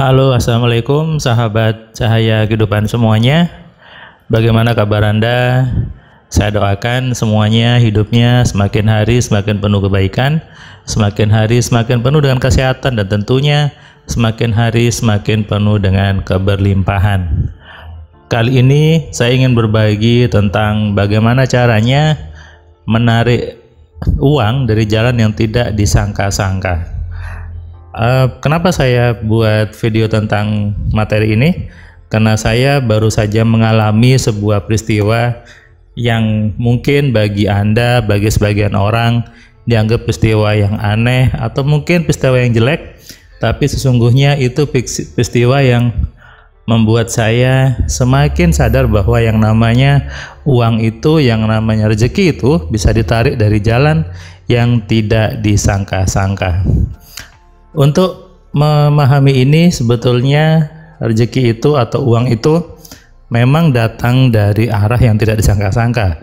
Halo, assalamualaikum sahabat cahaya kehidupan semuanya. Bagaimana kabar Anda? Saya doakan semuanya hidupnya semakin hari semakin penuh kebaikan, semakin hari semakin penuh dengan kesehatan, dan tentunya semakin hari semakin penuh dengan keberlimpahan. Kali ini saya ingin berbagi tentang bagaimana caranya menarik uang dari jalan yang tidak disangka-sangka. Kenapa saya buat video tentang materi ini? Karena saya baru saja mengalami sebuah peristiwa yang mungkin bagi Anda, bagi sebagian orang dianggap peristiwa yang aneh atau mungkin peristiwa yang jelek, tapi sesungguhnya itu peristiwa yang membuat saya semakin sadar bahwa yang namanya uang itu, yang namanya rezeki itu bisa ditarik dari jalan yang tidak disangka-sangka. Untuk memahami ini, sebetulnya rezeki itu atau uang itu memang datang dari arah yang tidak disangka-sangka.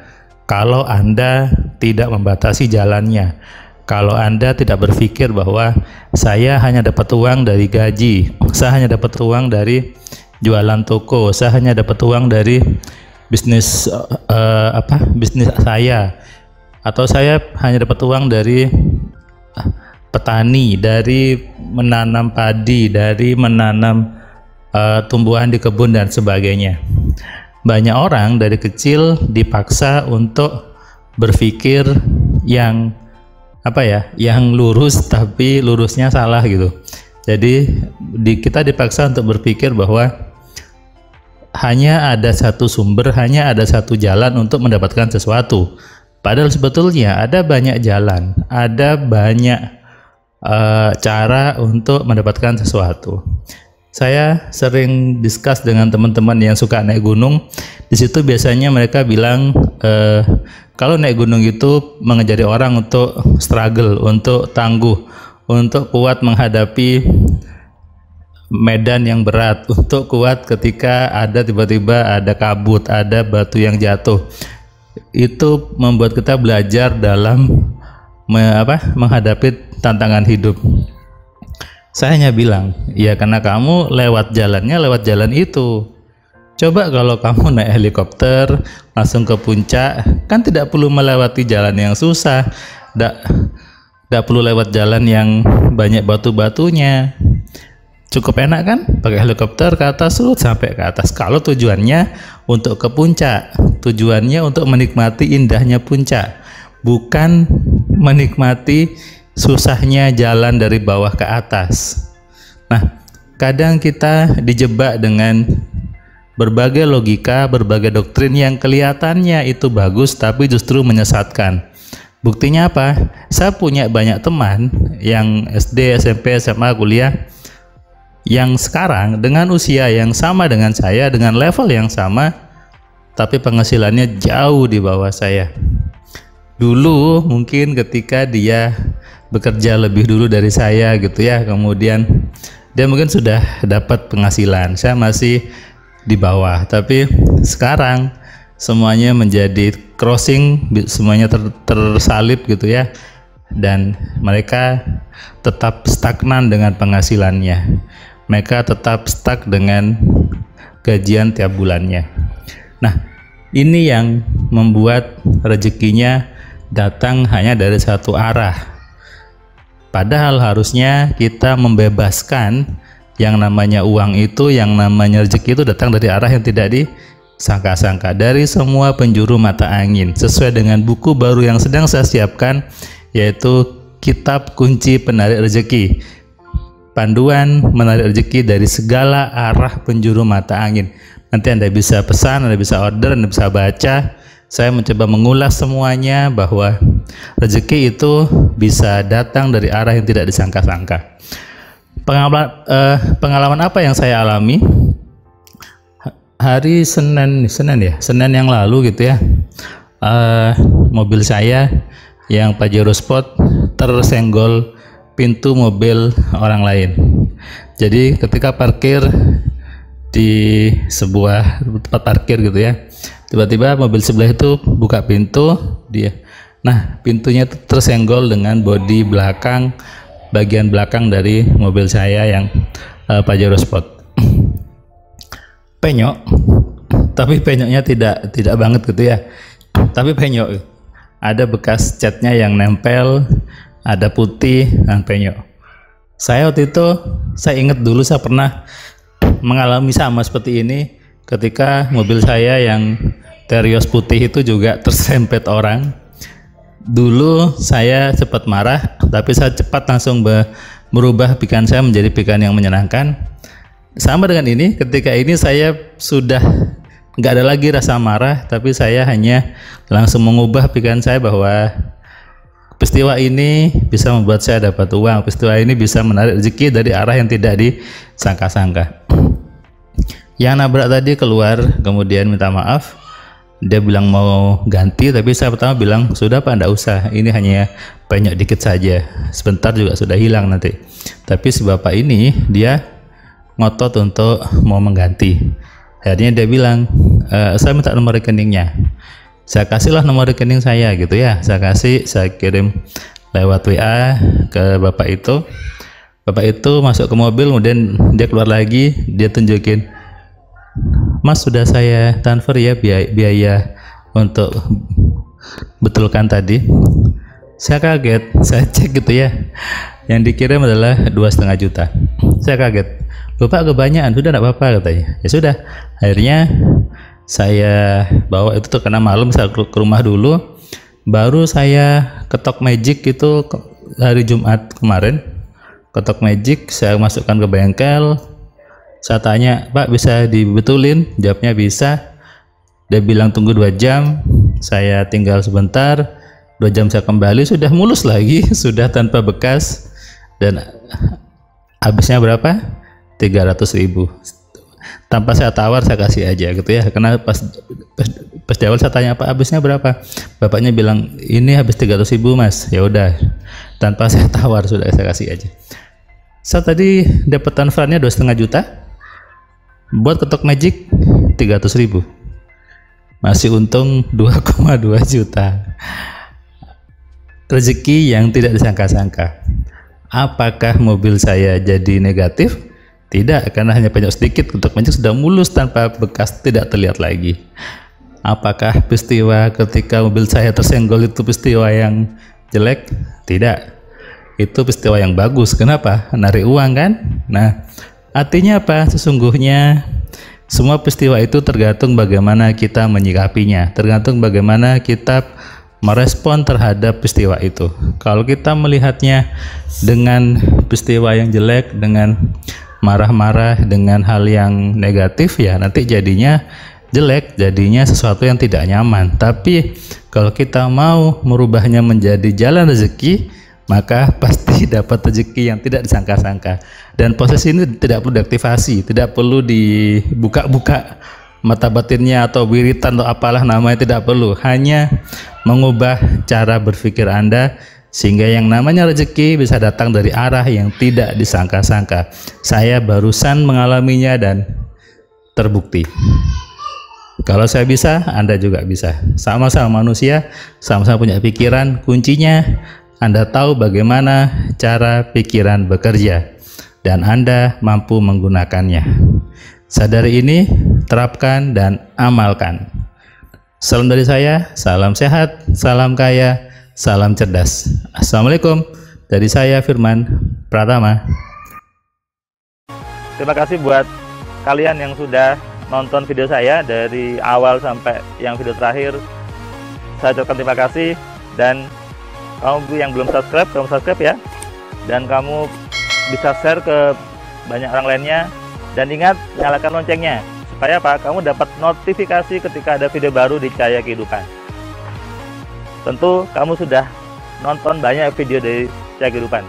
Kalau Anda tidak membatasi jalannya, kalau Anda tidak berpikir bahwa saya hanya dapat uang dari gaji, saya hanya dapat uang dari jualan toko, saya hanya dapat uang dari bisnis bisnis saya, atau saya hanya dapat uang dari petani, dari menanam padi, dari menanam tumbuhan di kebun dan sebagainya. Banyak orang dari kecil dipaksa untuk berpikir yang yang lurus, tapi lurusnya salah gitu. Jadi kita dipaksa untuk berpikir bahwa hanya ada satu sumber, hanya ada satu jalan untuk mendapatkan sesuatu. Padahal sebetulnya ada banyak jalan, ada banyak cara untuk mendapatkan sesuatu. Saya sering discuss dengan teman-teman yang suka naik gunung. Di situ biasanya mereka bilang kalau naik gunung itu mengajari orang untuk struggle, untuk tangguh, untuk kuat menghadapi medan yang berat, untuk kuat ketika ada tiba-tiba ada kabut, ada batu yang jatuh. Itu membuat kita belajar dalam menghadapi tantangan hidup. Saya hanya bilang, ya karena kamu lewat jalan itu. Coba kalau kamu naik helikopter langsung ke puncak, kan tidak perlu melewati jalan yang susah, tidak perlu lewat jalan yang banyak batu-batunya. Cukup enak kan pakai helikopter ke atas, sampai ke atas. Kalau tujuannya untuk ke puncak, tujuannya untuk menikmati indahnya puncak, bukan menikmati susahnya jalan dari bawah ke atas. Nah, kadang kita dijebak dengan berbagai logika, berbagai doktrin yang kelihatannya itu bagus tapi justru menyesatkan. Buktinya apa? Saya punya banyak teman yang SD, SMP, SMA, kuliah yang sekarang dengan usia yang sama dengan saya, dengan level yang sama, tapi penghasilannya jauh di bawah saya. Dulu mungkin ketika dia bekerja lebih dulu dari saya gitu ya, kemudian dia mungkin sudah dapat penghasilan, saya masih di bawah. Tapi sekarang semuanya menjadi crossing, semuanya tersalip gitu ya, dan mereka tetap stagnan dengan penghasilannya, mereka tetap stuck dengan gajian tiap bulannya. Nah, ini yang membuat rezekinya datang hanya dari satu arah. Padahal harusnya kita membebaskan yang namanya uang itu, yang namanya rezeki itu datang dari arah yang tidak disangka-sangka, dari semua penjuru mata angin, sesuai dengan buku baru yang sedang saya siapkan, yaitu Kitab Kunci Penarik Rezeki. Panduan menarik rezeki dari segala arah penjuru mata angin. Nanti Anda bisa pesan, Anda bisa order, Anda bisa baca. Saya mencoba mengulas semuanya bahwa rezeki itu bisa datang dari arah yang tidak disangka-sangka. Pengalaman apa yang saya alami? Hari Senin yang lalu gitu ya, mobil saya yang Pajero Sport tersenggol pintu mobil orang lain. Jadi ketika parkir di sebuah tempat parkir gitu ya, tiba-tiba mobil sebelah itu buka pintu dia. Nah, pintunya itu tersenggol dengan bodi belakang, bagian belakang dari mobil saya yang Pajero Sport. Penyok, tapi penyoknya tidak banget gitu ya. Tapi penyok, ada bekas catnya yang nempel, ada putih dan penyok. Saya waktu itu, saya ingat dulu saya pernah mengalami sama seperti ini ketika mobil saya yang Terios putih itu juga tersempet orang. Dulu saya cepat marah, tapi saya cepat langsung merubah pikiran saya menjadi pikiran yang menyenangkan. Sama dengan ini, ketika ini saya sudah nggak ada lagi rasa marah, tapi saya hanya langsung mengubah pikiran saya bahwa peristiwa ini bisa membuat saya dapat uang, peristiwa ini bisa menarik rezeki dari arah yang tidak disangka-sangka. Yang nabrak tadi keluar, kemudian minta maaf. Dia bilang mau ganti, tapi saya pertama bilang, sudah Pak, enggak usah, ini hanya penyok dikit saja, sebentar juga sudah hilang nanti. Tapi si bapak ini, dia ngotot untuk mau mengganti. Akhirnya dia bilang, saya minta nomor rekeningnya. Saya kasihlah nomor rekening saya gitu ya, saya kirim lewat WA ke bapak itu. Bapak itu masuk ke mobil, kemudian dia keluar lagi, dia tunjukin, Mas, sudah saya transfer ya biaya untuk betulkan tadi. Saya kaget, saya cek gitu ya, yang dikirim adalah 2,5 juta. Saya kaget, Bapak kebanyakan, sudah enggak apa-apa katanya. Ya sudah, akhirnya saya bawa itu tuh karena malam, saya ke rumah dulu, baru saya ketok Magic itu hari Jumat kemarin. Ketok Magic, saya masukkan ke bengkel. Saya tanya, Pak bisa dibetulin? Jawabnya bisa. Dia bilang tunggu 2 jam. Saya tinggal sebentar, 2 jam saya kembali, sudah mulus lagi, sudah tanpa bekas. Dan habisnya berapa? 300.000. Tanpa saya tawar, saya kasih aja gitu ya. Karena pas di awal saya tanya, Pak habisnya berapa? Bapaknya bilang, ini habis 300.000 Mas. Ya udah, tanpa saya tawar sudah saya kasih aja. Saya tadi dapat transfernya 2,5 juta. Buat ketok Magic 300.000, masih untung 2,2 juta. Rezeki yang tidak disangka-sangka. Apakah mobil saya jadi negatif? Tidak, karena hanya penyok sedikit, ketok Magic sudah mulus tanpa bekas, tidak terlihat lagi. Apakah peristiwa ketika mobil saya tersenggol itu peristiwa yang jelek? Tidak, itu peristiwa yang bagus. Kenapa? Narik uang kan? Nah, artinya apa? Sesungguhnya semua peristiwa itu tergantung bagaimana kita menyikapinya, tergantung bagaimana kita merespon terhadap peristiwa itu. Kalau kita melihatnya dengan peristiwa yang jelek, dengan marah-marah, dengan hal yang negatif, ya nanti jadinya jelek, jadinya sesuatu yang tidak nyaman. Tapi kalau kita mau merubahnya menjadi jalan rezeki, maka pasti dapat rezeki yang tidak disangka-sangka. Dan proses ini tidak perlu diaktifasi, tidak perlu dibuka-buka mata batinnya atau wiritan atau apalah namanya, tidak perlu. Hanya mengubah cara berpikir Anda sehingga yang namanya rezeki bisa datang dari arah yang tidak disangka-sangka. Saya barusan mengalaminya dan terbukti. Kalau saya bisa, Anda juga bisa. Sama-sama manusia, sama-sama punya pikiran. Kuncinya Anda tahu bagaimana cara pikiran bekerja dan Anda mampu menggunakannya. Sadari ini, terapkan dan amalkan. Salam dari saya, salam sehat, salam kaya, salam cerdas. Assalamualaikum, dari saya Firman Pratama. Terima kasih buat kalian yang sudah nonton video saya dari awal sampai yang video terakhir. Saya ucapkan terima kasih, dan kamu yang belum subscribe, kamu subscribe ya, dan kamu bisa share ke banyak orang lainnya, dan ingat nyalakan loncengnya supaya apa? Kamu dapat notifikasi ketika ada video baru di Cahaya Kehidupan. Tentu kamu sudah nonton banyak video dari Cahaya Kehidupan,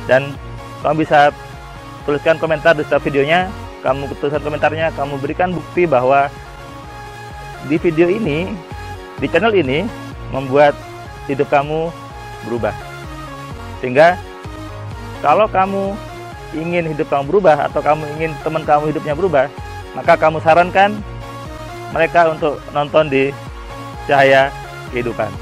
dan kamu bisa tuliskan komentar di setiap videonya. Kamu tuliskan komentarnya, kamu berikan bukti bahwa di video ini, di channel ini membuat hidup kamu berubah. Sehingga kalau kamu ingin hidup kamu berubah, atau kamu ingin teman kamu hidupnya berubah, maka kamu sarankan mereka untuk nonton di Cahaya Kehidupan.